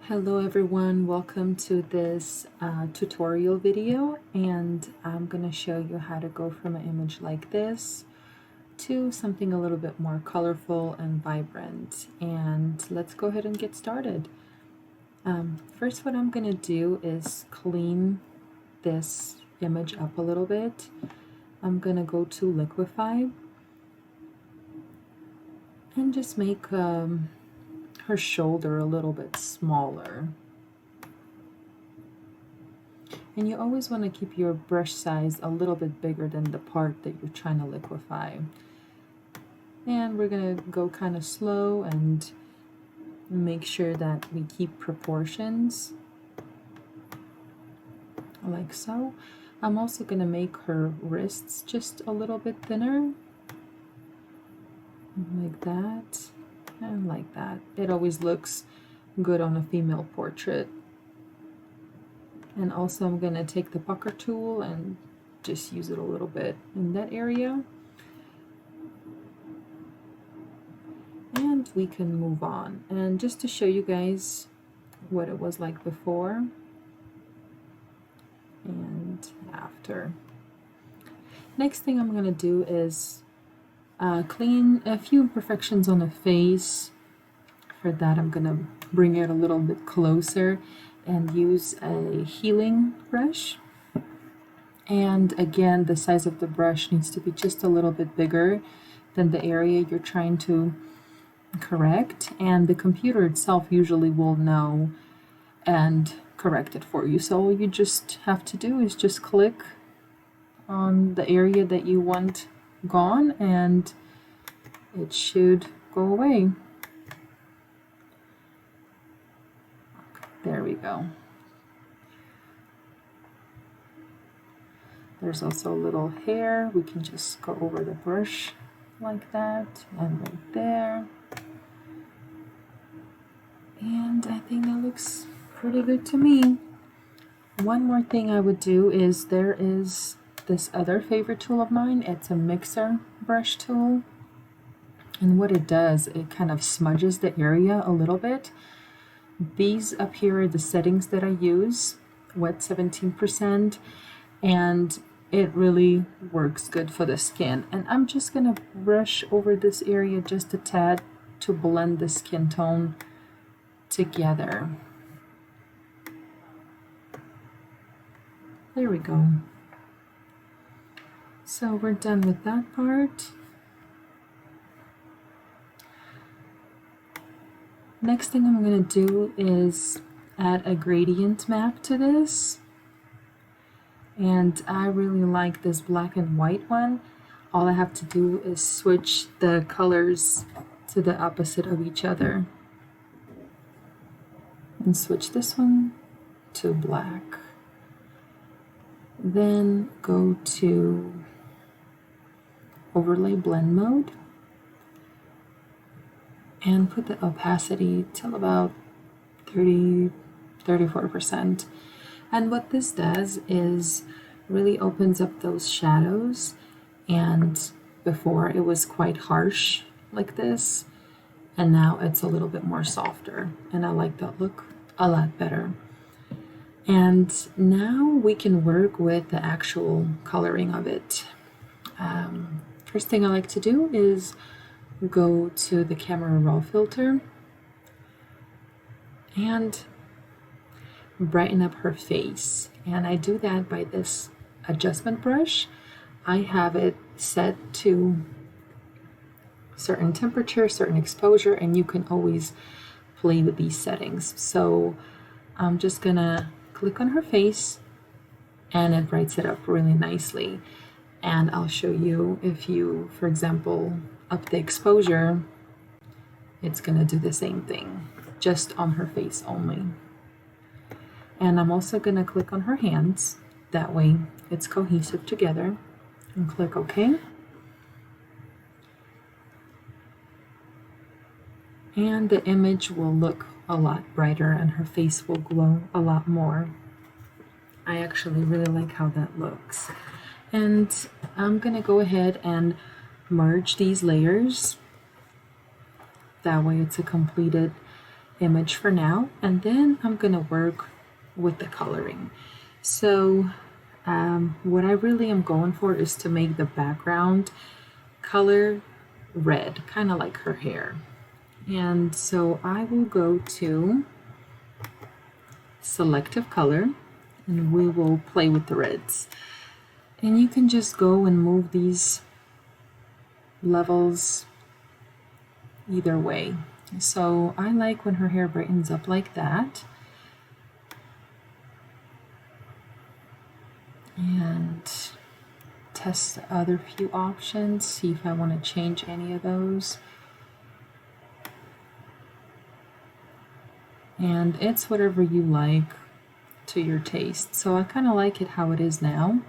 Hello everyone, welcome to this tutorial video, and I'm going to show you how to go from an image like this to something a little bit more colorful and vibrant. And let's go ahead and get started. First, what I'm going to do is clean this image up a little bit. I'm going to go to Liquify and just make her shoulder a little bit smaller. And you always want to keep your brush size a little bit bigger than the part that you're trying to liquify. And we're going to go kind of slow and make sure that we keep proportions like so. I'm also going to make her wrists just a little bit thinner, like that and like that. It always looks good on a female portrait. And also I'm going to take the pucker tool and just use it a little bit in that area. And we can move on. And just to show you guys what it was like before and after. Next thing I'm going to do is clean a few imperfections on the face. For that, I'm going to bring it a little bit closer and use a healing brush. And again, the size of the brush needs to be just a little bit bigger than the area you're trying to correct, and the computer itself usually will know and correct it for you. So all you just have to do is just click on the area that you want gone and it should go away. There we go. There's also a little hair. We can just go over the brush like that and right there. And I think that looks pretty good to me. One more thing I would do is there is this other favorite tool of mine. It's a mixer brush tool. And what it does, it kind of smudges the area a little bit. These up here are the settings that I use, wet 17%, and it really works good for the skin. And I'm just gonna brush over this area just a tad to blend the skin tone together. There we go. So we're done with that part. Next thing I'm going to do is add a gradient map to this. And I really like this black and white one. All I have to do is switch the colors to the opposite of each other. And switch this one to black. Then go to overlay blend mode and put the opacity till about 34%. And what this does is really opens up those shadows, and before it was quite harsh like this, and now it's a little bit more softer, and I like that look a lot better. And now we can work with the actual coloring of it. First thing I like to do is go to the Camera Raw filter and brighten up her face. And I do that by this adjustment brush. I have it set to certain temperature, certain exposure, and you can always play with these settings. So I'm just gonna click on her face and it brightens it up really nicely. And I'll show you if you, for example, up the exposure, it's gonna do the same thing, just on her face only. And I'm also gonna click on her hands, that way it's cohesive together, and click OK. And the image will look a lot brighter and her face will glow a lot more. I actually really like how that looks. And I'm gonna go ahead and merge these layers. That way it's a completed image for now, and then I'm gonna work with the coloring. So what I really am going for is to make the background color red, kind of like her hair. And so I will go to selective color and we will play with the reds. And you can just go and move these levels either way. So I like when her hair brightens up like that. And test the other few options, see if I want to change any of those. And it's whatever you like to your taste. So I kind of like it how it is now.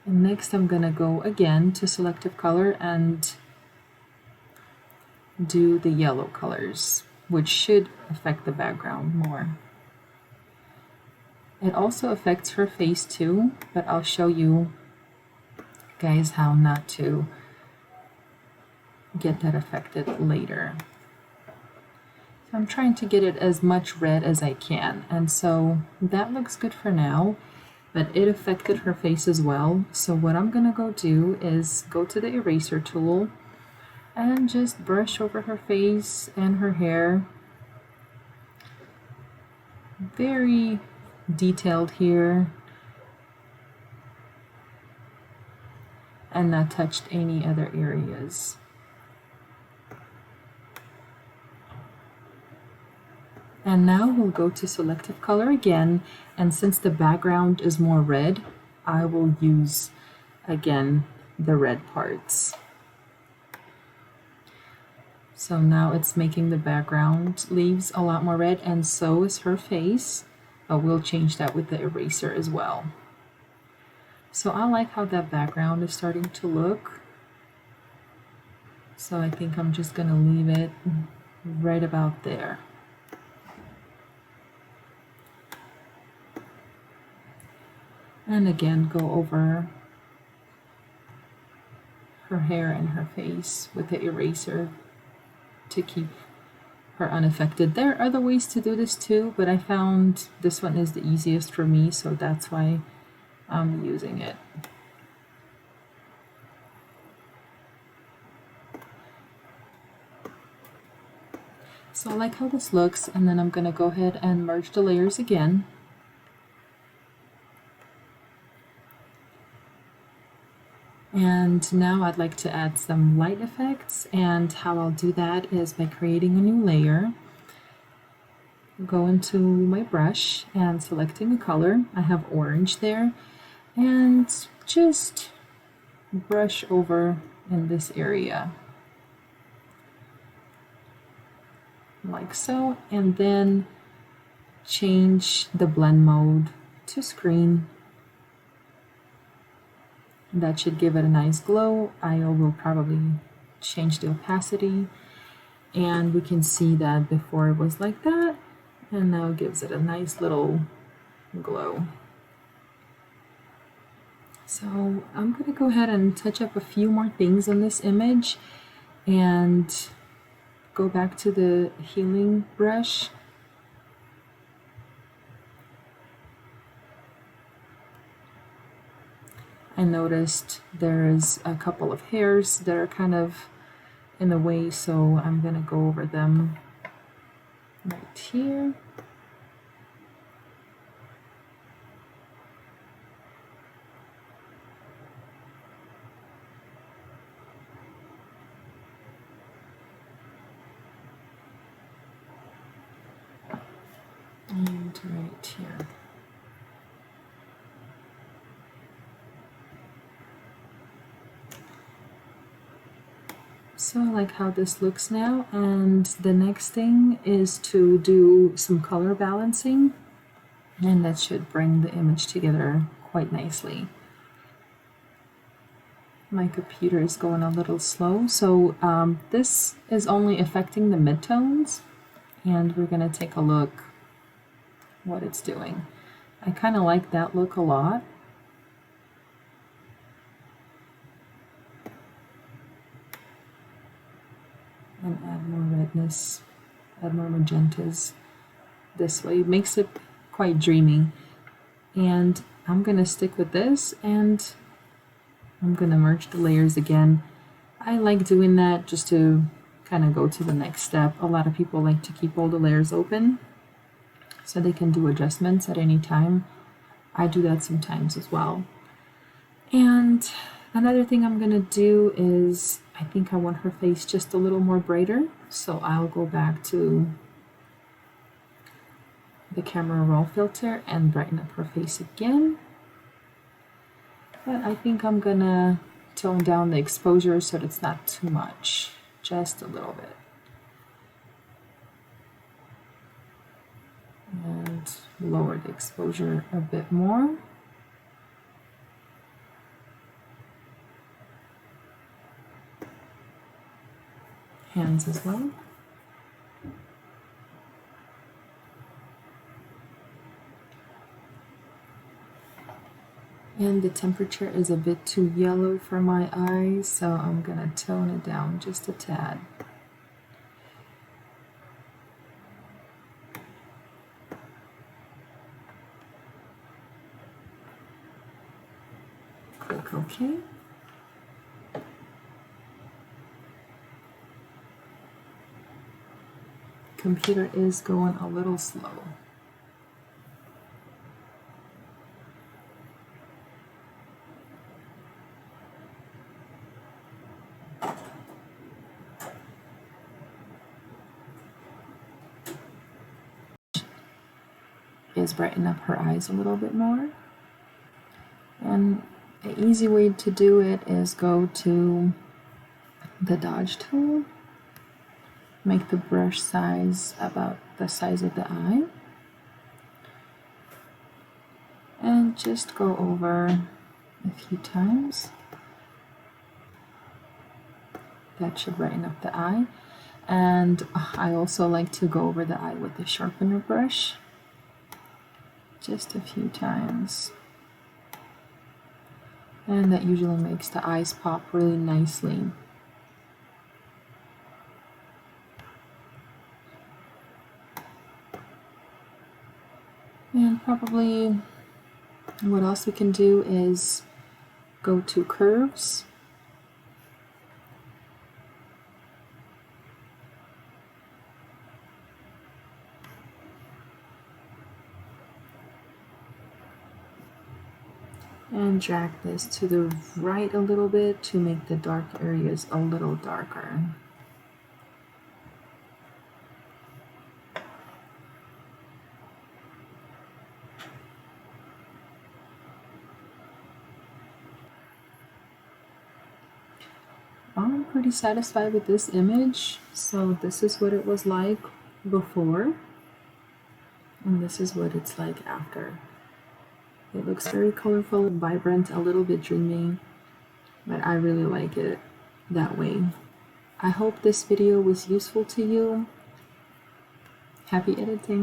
And next I'm going to go again to selective color and do the yellow colors, which should affect the background more. It also affects her face too, but I'll show you guys how not to get that affected later. So I'm trying to get it as much red as I can, and so that looks good for now, but it affected her face as well. So what I'm gonna go do is go to the eraser tool and just brush over her face and her hair. Very detailed here, and not touched any other areas. And now we'll go to selective color again, and since the background is more red, I will use again the red parts. So now it's making the background leaves a lot more red, and so is her face, but we'll change that with the eraser as well. So I like how that background is starting to look. So I think I'm just gonna leave it right about there. And again, go over her hair and her face with the eraser to keep her unaffected. There are other ways to do this too, but I found this one is the easiest for me, so that's why I'm using it. So I like how this looks, and then I'm going to go ahead and merge the layers again. And now I'd like to add some light effects, and how I'll do that is by creating a new layer. Go into my brush and selecting a color. I have orange there, and just brush over in this area like so, and then change the blend mode to screen. That should give it a nice glow. I will probably change the opacity, and we can see that before it was like that, and now it gives it a nice little glow. So I'm going to go ahead and touch up a few more things on this image and go back to the healing brush. I noticed there's a couple of hairs that are kind of in the way, so I'm going to go over them right here. And right here. So I like how this looks now, and the next thing is to do some color balancing, and that should bring the image together quite nicely. My computer is going a little slow, so this is only affecting the midtones, and we're going to take a look what it's doing. I kind of like that look a lot. And add more redness add more magentas this way. It makes it quite dreamy. And I'm gonna stick with this, and I'm gonna merge the layers again. I like doing that just to kind of go to the next step. A lot of people like to keep all the layers open so they can do adjustments at any time. I do that sometimes as well. And another thing I'm gonna do is, I think I want her face just a little more brighter, so I'll go back to the camera raw filter and brighten up her face again. But I think I'm gonna tone down the exposure so that it's not too much, just a little bit. And lower the exposure a bit more. Hands as well. And the temperature is a bit too yellow for my eyes, so I'm gonna tone it down just a tad. Click OK. Computer is going a little slow. Is brighten up her eyes a little bit more. And an easy way to do it is go to the dodge tool, make the brush size about the size of the eye, and just go over a few times. That should brighten up the eye. And I also like to go over the eye with the sharpener brush, just a few times. And that usually makes the eyes pop really nicely. And probably what else we can do is go to curves. And drag this to the right a little bit to make the dark areas a little darker. I'm pretty satisfied with this image. So this is what it was like before, and this is what it's like after. It looks very colorful and vibrant, a little bit dreamy, but I really like it that way. I hope this video was useful to you. Happy editing!